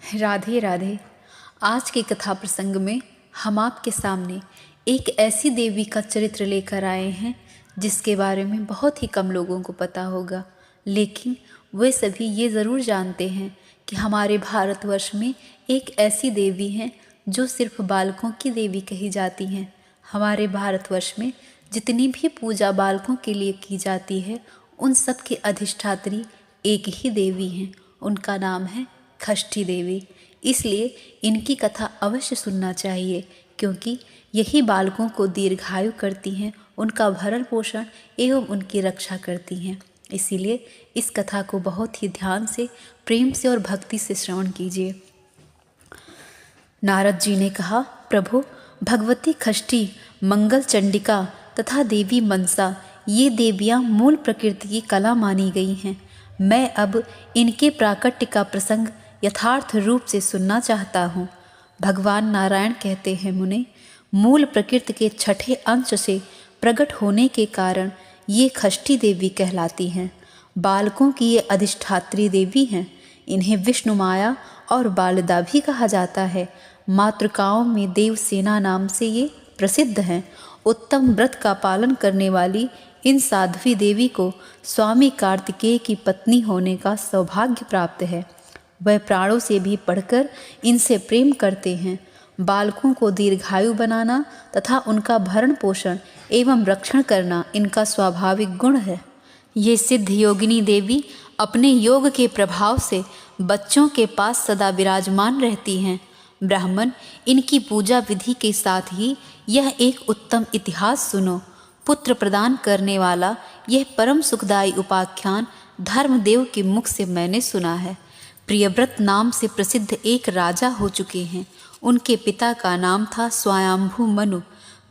राधे राधे। आज के कथा प्रसंग में हम आपके सामने एक ऐसी देवी का चरित्र लेकर आए हैं जिसके बारे में बहुत ही कम लोगों को पता होगा, लेकिन वे सभी ये ज़रूर जानते हैं कि हमारे भारतवर्ष में एक ऐसी देवी हैं जो सिर्फ बालकों की देवी कही जाती हैं। हमारे भारतवर्ष में जितनी भी पूजा बालकों के लिए की जाती है, उन सब की अधिष्ठात्री एक ही देवी हैं। उनका नाम है षष्ठी देवी। इसलिए इनकी कथा अवश्य सुनना चाहिए, क्योंकि यही बालकों को दीर्घायु करती हैं, उनका भरण पोषण एवं उनकी रक्षा करती हैं। इसीलिए इस कथा को बहुत ही ध्यान से, प्रेम से और भक्ति से श्रवण कीजिए। नारद जी ने कहा, प्रभु, भगवती षष्ठी, मंगल चंडिका तथा देवी मनसा, ये देवियाँ मूल प्रकृति की कला मानी गई हैं। मैं अब इनके प्राकट्य का प्रसंग यथार्थ रूप से सुनना चाहता हूँ। भगवान नारायण कहते हैं, मुने, मूल प्रकृति के छठे अंश से प्रकट होने के कारण ये षष्ठी देवी कहलाती हैं। बालकों की ये अधिष्ठात्री देवी हैं। इन्हें विष्णु माया और बालदा भी कहा जाता है। मातृकाओं में देवसेना नाम से ये प्रसिद्ध हैं। उत्तम व्रत का पालन करने वाली इन साध्वी देवी को स्वामी कार्तिकेय की पत्नी होने का सौभाग्य प्राप्त है। वह प्राणों से भी बढ़कर इनसे प्रेम करते हैं। बालकों को दीर्घायु बनाना तथा उनका भरण पोषण एवं रक्षण करना इनका स्वाभाविक गुण है। ये सिद्ध योगिनी देवी अपने योग के प्रभाव से बच्चों के पास सदा विराजमान रहती हैं। ब्राह्मण इनकी पूजा विधि के साथ ही यह एक उत्तम इतिहास सुनो। पुत्र प्रदान करने वाला यह परम सुखदायी उपाख्यान धर्मदेव के मुख से मैंने सुना है। प्रियव्रत नाम से प्रसिद्ध एक राजा हो चुके हैं। उनके पिता का नाम था स्वयंभू मनु।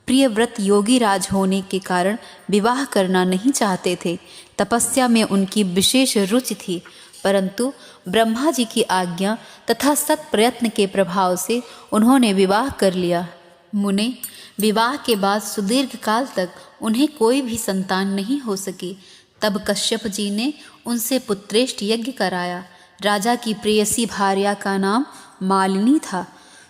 प्रियव्रत योगी राज होने के कारण विवाह करना नहीं चाहते थे। तपस्या में उनकी विशेष रुचि थी, परंतु ब्रह्मा जी की आज्ञा तथा सत प्रयत्न के प्रभाव से उन्होंने विवाह कर लिया। मुने, विवाह के बाद सुदीर्घ काल तक उन्हें कोई भी संतान नहीं हो सकी। तब कश्यप जी ने उनसे पुत्रेष्ट यज्ञ कराया। राजा की प्रेयसी भार्या का नाम मालिनी था।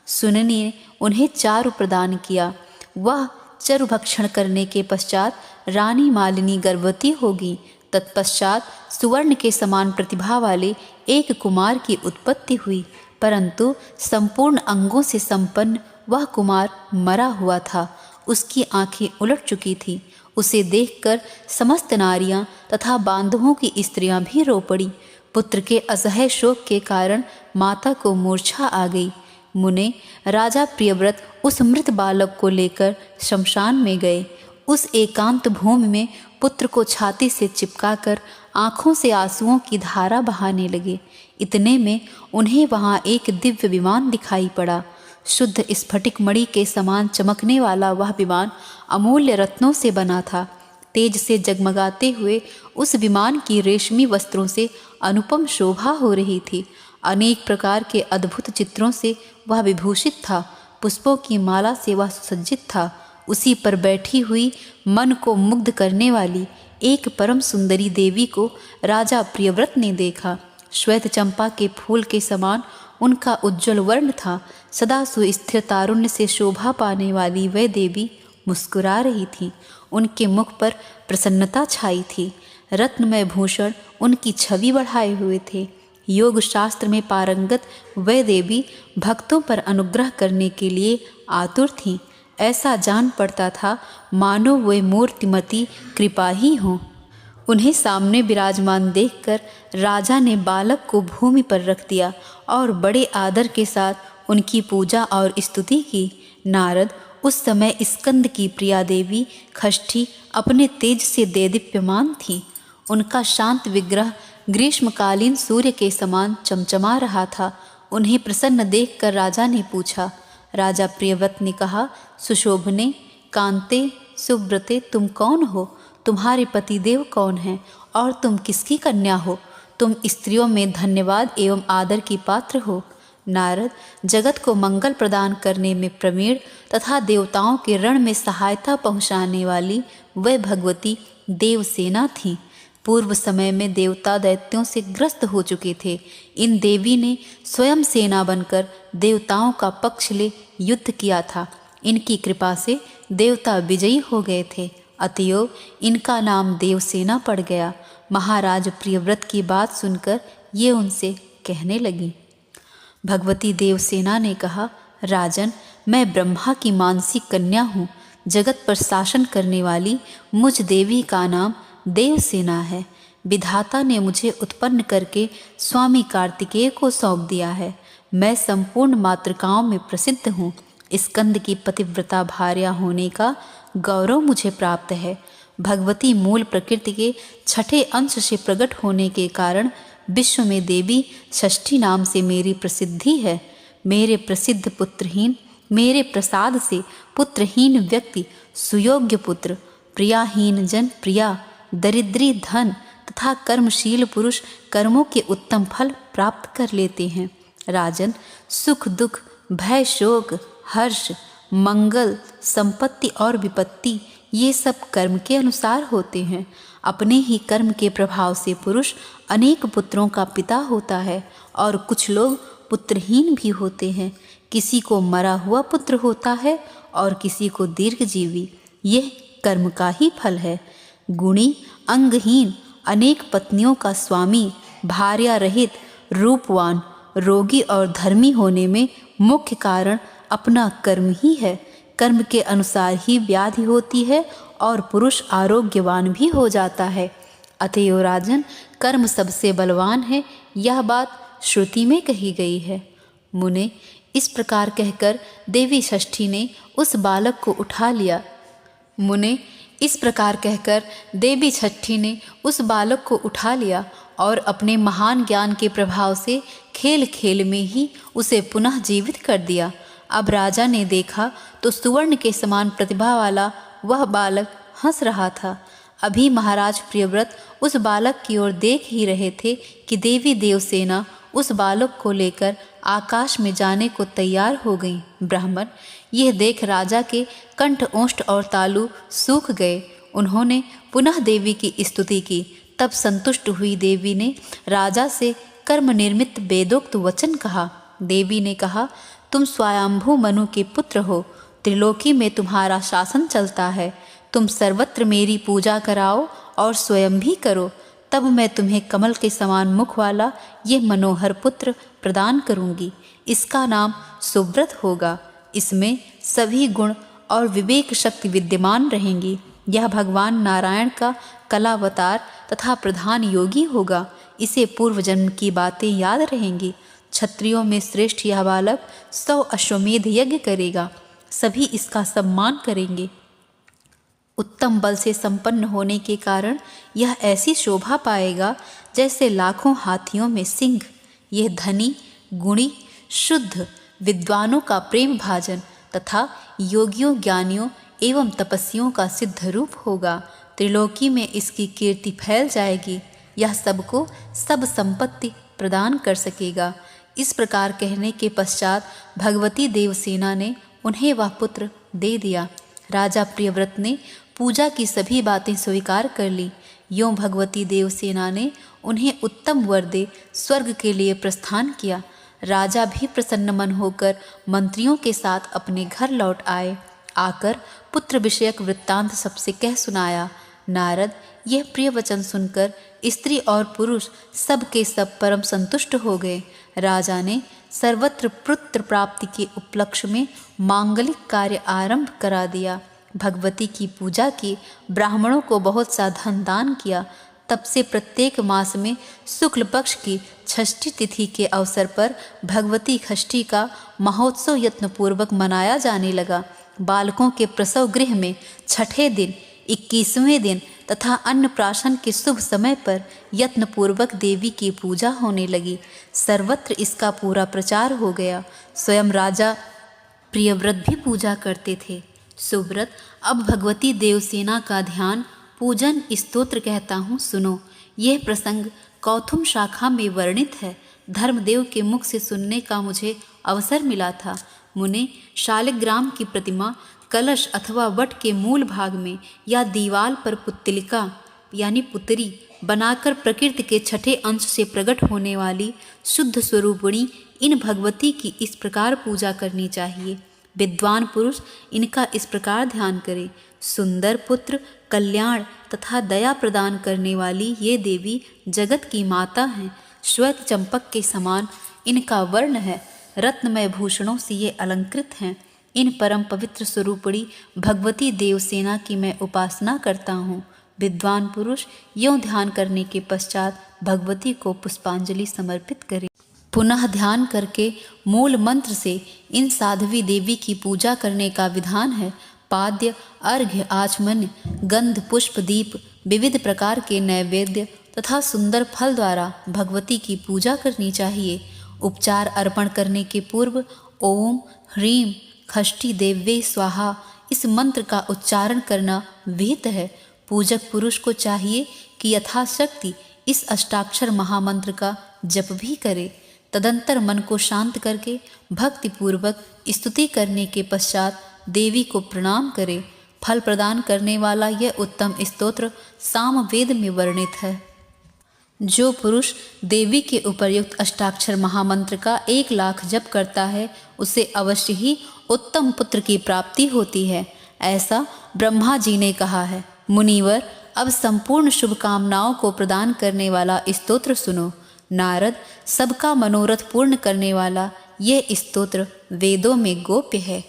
सुनने ने उन्हें चारु प्रदान किया। वह चरु भक्षण करने के पश्चात रानी मालिनी गर्भवती होगी। तत्पश्चात सुवर्ण के समान प्रतिभा वाले एक कुमार की उत्पत्ति हुई, परंतु संपूर्ण अंगों से संपन्न वह कुमार मरा हुआ था। उसकी आंखें उलट चुकी थीं। उसे देखकर समस्त नारियां तथा बांधवों की स्त्रियां भी रो पड़ी। पुत्र के असह्य शोक के कारण माता को मूर्छा आ गई। मुने, राजा प्रियव्रत उस मृत बालक को लेकर शमशान में गए। उस एकांत भूमि में पुत्र को छाती से चिपकाकर आंखों से आंसुओं की धारा बहाने लगे। इतने में उन्हें वहां एक दिव्य विमान दिखाई पड़ा। शुद्ध स्फटिक मणि के समान चमकने वाला वह विमान अमूल्य रत्नों से बना था। तेज से जगमगाते हुए उस विमान की रेशमी वस्त्रों से अनुपम शोभा हो रही थी। अनेक प्रकार के अद्भुत चित्रों से वह विभूषित था। पुष्पों की माला से वह सुसज्जित था। उसी पर बैठी हुई मन को मुग्ध करने वाली एक परम सुंदरी देवी को राजा प्रियव्रत ने देखा। श्वेत चंपा के फूल के समान उनका उज्ज्वल वर्ण था। सदा सुस्थिर तारुण्य से शोभा पाने वाली वह देवी मुस्कुरा रही थी। उनके मुख पर प्रसन्नता छाई थी। रत्नमय भूषण उनकी छवि बढ़ाए हुए थे। योग शास्त्र में पारंगत वह देवी भक्तों पर अनुग्रह करने के लिए आतुर थीं। ऐसा जान पड़ता था मानो वे मूर्तिमती कृपा ही हों। उन्हें सामने विराजमान देखकर राजा ने बालक को भूमि पर रख दिया और बड़े आदर के साथ उनकी पूजा और स्तुति की। नारद, उस समय स्कंद की प्रिया देवी षष्ठी अपने तेज से देदीप्यमान थी। उनका शांत विग्रह ग्रीष्मकालीन सूर्य के समान चमचमा रहा था। उन्हें प्रसन्न देखकर राजा ने पूछा। राजा प्रियव्रत ने कहा, सुशोभने, कांते, सुव्रते, तुम कौन हो? तुम्हारे पतिदेव कौन हैं और तुम किसकी कन्या हो? तुम स्त्रियों में धन्यवाद एवं आदर की पात्र हो। नारद, जगत को मंगल प्रदान करने में प्रवीण तथा देवताओं के रण में सहायता पहुँचाने वाली वह भगवती देवसेना थी। पूर्व समय में देवता दैत्यों से ग्रस्त हो चुके थे। इन देवी ने स्वयं सेना बनकर देवताओं का पक्ष ले युद्ध किया था। इनकी कृपा से देवता विजयी हो गए थे, अतएव इनका नाम देवसेना पड़ गया। महाराज प्रियव्रत की बात सुनकर ये उनसे कहने लगी। भगवती देवसेना ने कहा, राजन, मैं ब्रह्मा की मानसी कन्या हूँ। जगत पर शासन करने वाली मुझ देवी का नाम देवसेना है। विधाता ने मुझे उत्पन्न करके स्वामी कार्तिकेय को सौंप दिया है। मैं संपूर्ण मातृकाओं में प्रसिद्ध हूँ। स्कंद की पतिव्रता भार्या होने का गौरव मुझे प्राप्त है। भगवती मूल प्रकृति के छठे अंश से प्रकट होने के कारण विश्व में देवी षष्ठी नाम से मेरी प्रसिद्धि है। मेरे प्रसिद्ध पुत्रहीन, मेरे प्रसाद से पुत्रहीन व्यक्ति सुयोग्य पुत्र, प्रियाहीन जन प्रिया, दरिद्री धन तथा कर्मशील पुरुष कर्मों के उत्तम फल प्राप्त कर लेते हैं। राजन, सुख दुख, भय शोक, हर्ष, मंगल, संपत्ति और विपत्ति ये सब कर्म के अनुसार होते हैं। अपने ही कर्म के प्रभाव से पुरुष अनेक पुत्रों का पिता होता है और कुछ लोग पुत्रहीन भी होते हैं। किसी को मरा हुआ पुत्र होता है और किसी को दीर्घजीवी। यह कर्म का ही फल है। गुणी, अंगहीन, अनेक पत्नियों का स्वामी, भार्या रहित, रूपवान, रोगी और धर्मी होने में मुख्य कारण अपना कर्म ही है। कर्म के अनुसार ही व्याधि होती है और पुरुष आरोग्यवान भी हो जाता है। अतएव राजन, कर्म सबसे बलवान है, यह बात श्रुति में कही गई है। मुने, इस प्रकार कहकर देवी षष्ठी ने उस बालक को उठा लिया। मुने, इस प्रकार कहकर देवी षष्ठी ने उस बालक को उठा लिया और अपने महान ज्ञान के प्रभाव से खेल खेल में ही उसे पुनः जीवित कर दिया। अब राजा ने देखा तो सुवर्ण के समान प्रतिभा वाला वह बालक हंस रहा था। अभी महाराज प्रियव्रत उस बालक की ओर देख ही रहे थे कि देवी देवसेना उस बालक को लेकर आकाश में जाने को तैयार हो गई। ब्राह्मण, यह देख राजा के कंठ, ओष्ठ और तालु सूख गए। उन्होंने पुनः देवी की स्तुति की। तब संतुष्ट हुई देवी ने राजा से कर्म निर्मित वेदोक्त वचन कहा। देवी ने कहा, तुम स्वयंभू मनु के पुत्र हो। त्रिलोकी में तुम्हारा शासन चलता है। तुम सर्वत्र मेरी पूजा कराओ और स्वयं भी करो, तब मैं तुम्हें कमल के समान मुख वाला ये मनोहर पुत्र प्रदान करूंगी। इसका नाम सुव्रत होगा। इसमें सभी गुण और विवेक शक्ति विद्यमान रहेंगी। यह भगवान नारायण का कलावतार तथा प्रधान योगी होगा। इसे पूर्व जन्म की बातें याद रहेंगी। क्षत्रियों में श्रेष्ठ यह बालक 100 अश्वमेध यज्ञ करेगा। सभी इसका सम्मान करेंगे। उत्तम बल से संपन्न होने के कारण यह ऐसी शोभा पाएगा जैसे लाखों हाथियों में सिंह। यह धनी, गुणी, शुद्ध, विद्वानों का प्रेम भाजन तथा योगियों, ज्ञानियों एवं तपस्वियों का सिद्ध रूप होगा। त्रिलोकी में इसकी कीर्ति फैल जाएगी। यह सबको सब संपत्ति प्रदान कर सकेगा। इस प्रकार कहने के पश्चात भगवती देवसेना ने उन्हें वह पुत्र दे दिया। राजा प्रियव्रत ने पूजा की सभी बातें स्वीकार कर ली। यों भगवती देवसेना ने उन्हें उत्तम वर दे स्वर्ग के लिए प्रस्थान किया। राजा भी प्रसन्न मन होकर मंत्रियों के साथ अपने घर लौट आए। आकर पुत्र विषयक वृत्तांत सबसे कह सुनाया। नारद यह प्रिय वचन सुनकर स्त्री और पुरुष सब के सब परम संतुष्ट हो गए। राजा ने सर्वत्र पुत्र प्राप्ति के उपलक्ष्य में मांगलिक कार्य आरंभ करा दिया। भगवती की पूजा की, ब्राह्मणों को बहुत सा धन दान किया। तब से प्रत्येक मास में शुक्ल पक्ष की षष्ठी तिथि के अवसर पर भगवती षष्ठी का महोत्सव यत्नपूर्वक मनाया जाने लगा। बालकों के प्रसव गृह में छठे दिन, 21वें दिन तथा अन्नप्राशन के शुभ समय पर यत्नपूर्वक देवी की पूजा होने लगी। सर्वत्र इसका पूरा प्रचार हो गया। स्वयं राजा प्रियव्रत भी पूजा करते थे। सुव्रत, अब भगवती देवसेना का ध्यान पूजन स्तोत्र कहता हूँ, सुनो। यह प्रसंग कौथुम शाखा में वर्णित है। धर्मदेव के मुख से सुनने का मुझे अवसर मिला था। मुने, शालिग्राम की प्रतिमा कलश अथवा वट के मूल भाग में या दीवाल पर पुत्तलिका यानी पुतरी बनाकर प्रकृति के छठे अंश से प्रकट होने वाली शुद्ध स्वरूपिणी इन भगवती की इस प्रकार पूजा करनी चाहिए। विद्वान पुरुष इनका इस प्रकार ध्यान करे। सुंदर पुत्र, कल्याण तथा दया प्रदान करने वाली ये देवी जगत की माता हैं। श्वेत चंपक के समान इनका वर्ण है। रत्नमय भूषणों से ये अलंकृत हैं। इन परम पवित्र स्वरूपणी भगवती देवसेना की मैं उपासना करता हूँ। विद्वान पुरुष यों ध्यान करने के पश्चात भगवती को पुष्पांजलि समर्पित करें। पुनः ध्यान करके मूल मंत्र से इन साध्वी देवी की पूजा करने का विधान है। पाद्य, अर्घ्य, आचमन्य, गंध, पुष्प, दीप, विविध प्रकार के नैवेद्य तथा सुंदर फल द्वारा भगवती की पूजा करनी चाहिए। उपचार अर्पण करने के पूर्व ओम ह्रीं खष्टी देव्ये स्वाहा इस मंत्र का उच्चारण करना विहित है। पूजक पुरुष को चाहिए कि यथाशक्ति इस अष्टाक्षर महामंत्र का जप भी करे। तदंतर मन को शांत करके भक्तिपूर्वक स्तुति करने के पश्चात देवी को प्रणाम करे। फल प्रदान करने वाला यह उत्तम स्तोत्र सामवेद में वर्णित है। जो पुरुष देवी के उपर्युक्त अष्टाक्षर महामंत्र का 1,00,000 जप करता है उसे अवश्य ही उत्तम पुत्र की प्राप्ति होती है, ऐसा ब्रह्मा जी ने कहा है। मुनिवर, अब संपूर्ण शुभकामनाओं को प्रदान करने वाला स्तोत्र सुनो। नारद, सबका मनोरथ पूर्ण करने वाला ये स्तोत्र वेदों में गोप्य है।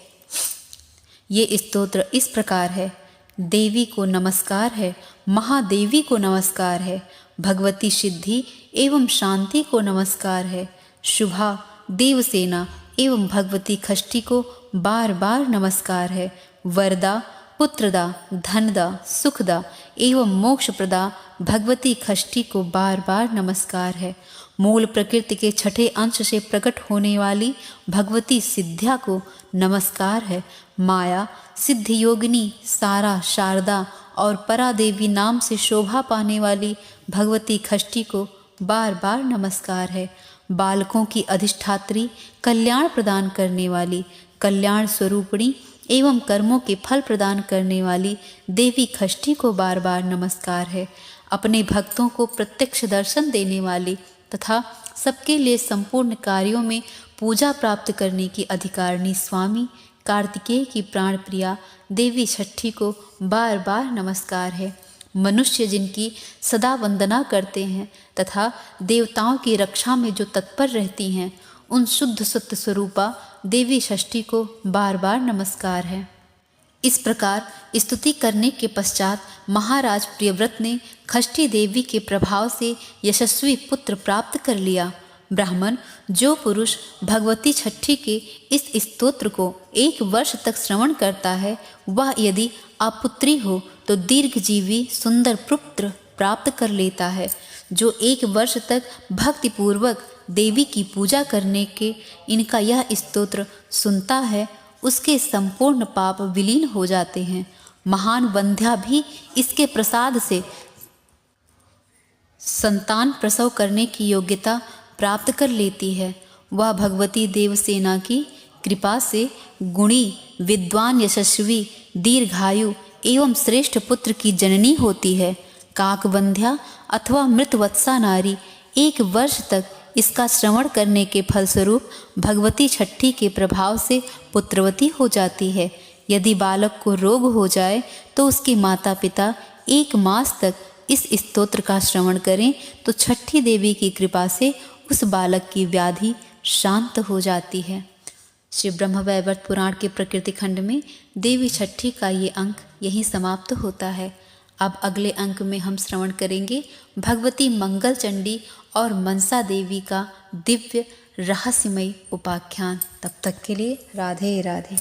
ये स्तोत्र इस प्रकार है। देवी को नमस्कार है, महादेवी को नमस्कार है, भगवती सिद्धि एवं शांति को नमस्कार है, शुभा देवसेना एवं भगवती खष्टी को बार बार नमस्कार है, वरदा पुत्रदा धनदा सुखदा एवं मोक्षप्रदा भगवती खष्टी को बार बार नमस्कार है। मूल प्रकृति के छठे अंश से प्रकट होने वाली भगवती सिद्ध्या को नमस्कार है। माया, सिद्धियोगिनी, सारा, शारदा और परादेवी नाम से शोभा पाने वाली भगवती खष्टी को बार बार नमस्कार है। बालकों की अधिष्ठात्री, कल्याण प्रदान करने वाली, कल्याण स्वरूपिणी एवं कर्मों के फल प्रदान करने वाली देवी खष्टी को बार बार नमस्कार है। अपने भक्तों को प्रत्यक्ष दर्शन देने वाली तथा सबके लिए संपूर्ण कार्यों में पूजा प्राप्त करने की अधिकारिणी स्वामी कार्तिकेय की प्राण प्रिया देवी छठी को बार बार नमस्कार है। मनुष्य जिनकी सदा वंदना करते हैं तथा देवताओं की रक्षा में जो तत्पर रहती हैं, उन शुद्ध सत्य स्वरूपा देवी षष्ठी को बार बार नमस्कार है। इस प्रकार स्तुति करने के पश्चात महाराज प्रियव्रत ने खष्टी देवी के प्रभाव से यशस्वी पुत्र प्राप्त कर लिया। ब्राह्मण, जो पुरुष भगवती छठी के इस स्तोत्र को 1 वर्ष तक श्रवण करता है, वह यदि अपुत्री हो तो दीर्घजीवी सुंदर पुत्र प्राप्त कर लेता है। जो 1 वर्ष तक भक्तिपूर्वक देवी की पूजा करने के इनका यह स्तोत्र सुनता है, उसके संपूर्ण पाप विलीन हो जाते हैं। महान वंध्या भी इसके प्रसाद से संतान प्रसव करने की योग्यता प्राप्त कर लेती है। वह भगवती देवसेना की कृपा से गुणी, विद्वान, यशस्वी, दीर्घायु एवं श्रेष्ठ पुत्र की जननी होती है। काकवंध्या अथवा मृतवत्सा नारी 1 वर्ष तक इसका श्रवण करने के फलस्वरूप भगवती छठी के प्रभाव से पुत्रवती हो जाती है। यदि बालक को रोग हो जाए तो उसके माता पिता 1 मास तक इस स्तोत्र का श्रवण करें तो छठी देवी की कृपा से उस बालक की व्याधि शांत हो जाती है। श्री ब्रह्मवैवर्त पुराण के प्रकृति खंड में देवी छठी का ये अंक यहीं समाप्त होता है। अब अगले अंक में हम श्रवण करेंगे भगवती मंगल चंडी और मनसा देवी का दिव्य रहस्यमय उपाख्यान। तब तक के लिए राधे राधे।